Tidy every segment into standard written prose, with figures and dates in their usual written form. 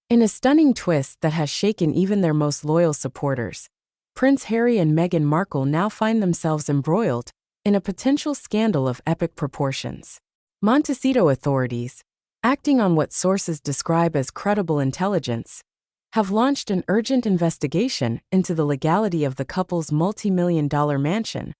In a stunning twist that has shaken even their most loyal supporters, Prince Harry and Meghan Markle now find themselves embroiled in a potential scandal of epic proportions. Montecito authorities, acting on what sources describe as credible intelligence, have launched an urgent investigation into the legality of the couple's multi-million-dollar mansion,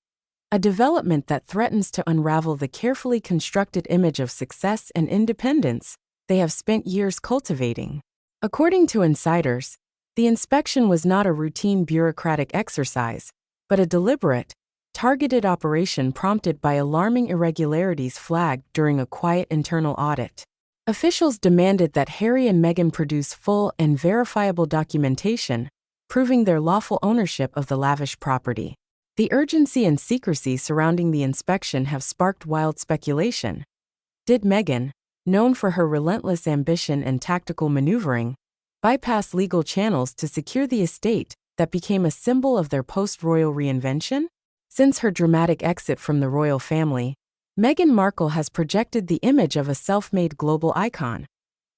a development that threatens to unravel the carefully constructed image of success and independence they have spent years cultivating. According to insiders, the inspection was not a routine bureaucratic exercise, but a deliberate, targeted operation prompted by alarming irregularities flagged during a quiet internal audit. Officials demanded that Harry and Meghan produce full and verifiable documentation, proving their lawful ownership of the lavish property. The urgency and secrecy surrounding the inspection have sparked wild speculation. Did Meghan, known for her relentless ambition and tactical maneuvering, bypass legal channels to secure the estate that became a symbol of their post-royal reinvention? Since her dramatic exit from the royal family, Meghan Markle has projected the image of a self-made global icon,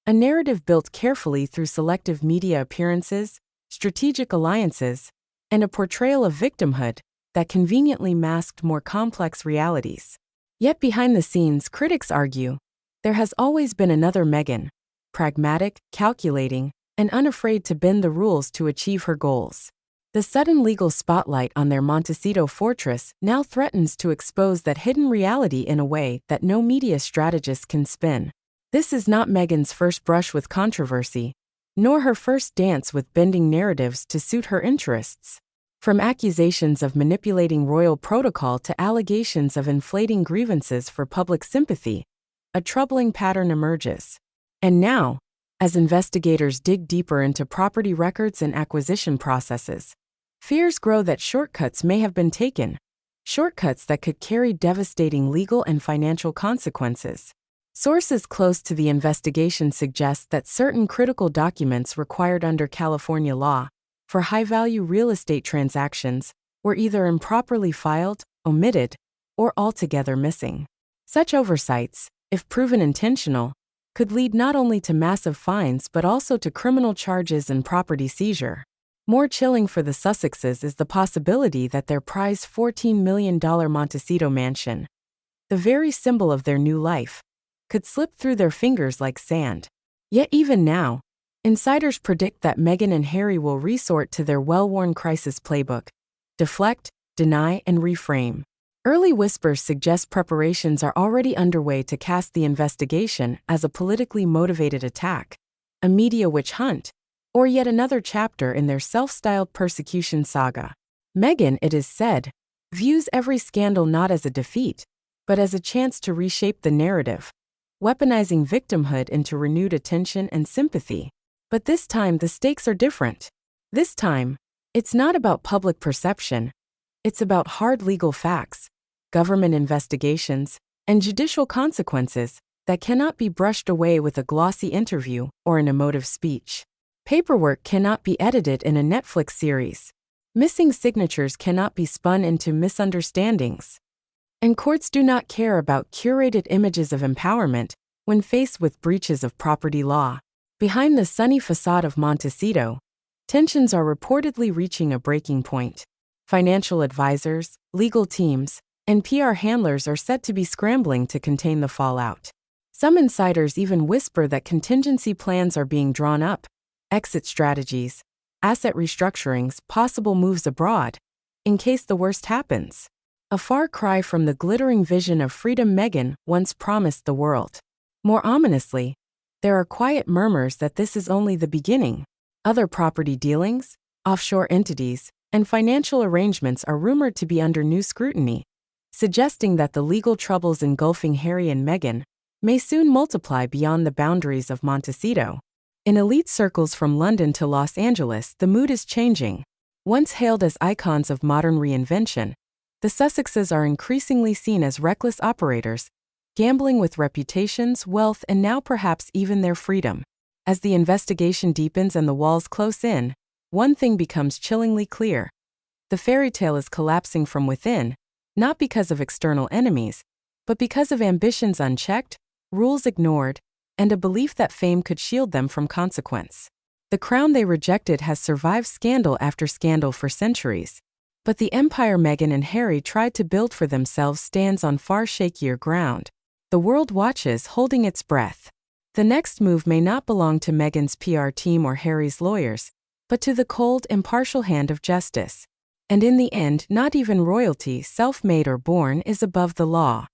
a narrative built carefully through selective media appearances, strategic alliances, and a portrayal of victimhood that conveniently masked more complex realities. Yet behind the scenes, critics argue, there has always been another Meghan, pragmatic, calculating, and unafraid to bend the rules to achieve her goals. The sudden legal spotlight on their Montecito fortress now threatens to expose that hidden reality in a way that no media strategist can spin. This is not Meghan's first brush with controversy, nor her first dance with bending narratives to suit her interests. From accusations of manipulating royal protocol to allegations of inflating grievances for public sympathy, a troubling pattern emerges. And now, as investigators dig deeper into property records and acquisition processes, fears grow that shortcuts may have been taken, shortcuts that could carry devastating legal and financial consequences. Sources close to the investigation suggest that certain critical documents required under California law for high-value real estate transactions were either improperly filed, omitted, or altogether missing. Such oversights, if proven intentional, could lead not only to massive fines but also to criminal charges and property seizure. More chilling for the Sussexes is the possibility that their prized $14 million Montecito mansion, the very symbol of their new life, could slip through their fingers like sand. Yet even now, insiders predict that Meghan and Harry will resort to their well-worn crisis playbook: deflect, deny, and reframe. Early whispers suggest preparations are already underway to cast the investigation as a politically motivated attack, a media witch hunt, or yet another chapter in their self-styled persecution saga. Meghan, it is said, views every scandal not as a defeat, but as a chance to reshape the narrative, weaponizing victimhood into renewed attention and sympathy. But this time the stakes are different. This time, it's not about public perception. It's about hard legal facts, government investigations, and judicial consequences that cannot be brushed away with a glossy interview or an emotive speech. Paperwork cannot be edited in a Netflix series. Missing signatures cannot be spun into misunderstandings. And courts do not care about curated images of empowerment when faced with breaches of property law. Behind the sunny facade of Montecito, tensions are reportedly reaching a breaking point. Financial advisors, legal teams, and PR handlers are said to be scrambling to contain the fallout. Some insiders even whisper that contingency plans are being drawn up, exit strategies, asset restructurings, possible moves abroad, in case the worst happens. A far cry from the glittering vision of freedom Meghan once promised the world. More ominously, there are quiet murmurs that this is only the beginning. Other property dealings, offshore entities, and financial arrangements are rumored to be under new scrutiny, suggesting that the legal troubles engulfing Harry and Meghan may soon multiply beyond the boundaries of Montecito. In elite circles from London to Los Angeles, the mood is changing. Once hailed as icons of modern reinvention, the Sussexes are increasingly seen as reckless operators, gambling with reputations, wealth, and now perhaps even their freedom. As the investigation deepens and the walls close in, one thing becomes chillingly clear. The fairy tale is collapsing from within, not because of external enemies, but because of ambitions unchecked, rules ignored, and a belief that fame could shield them from consequence. The crown they rejected has survived scandal after scandal for centuries. But the empire Meghan and Harry tried to build for themselves stands on far shakier ground. The world watches, holding its breath. The next move may not belong to Meghan's PR team or Harry's lawyers, but to the cold, impartial hand of justice. And in the end, not even royalty, self-made or born, is above the law.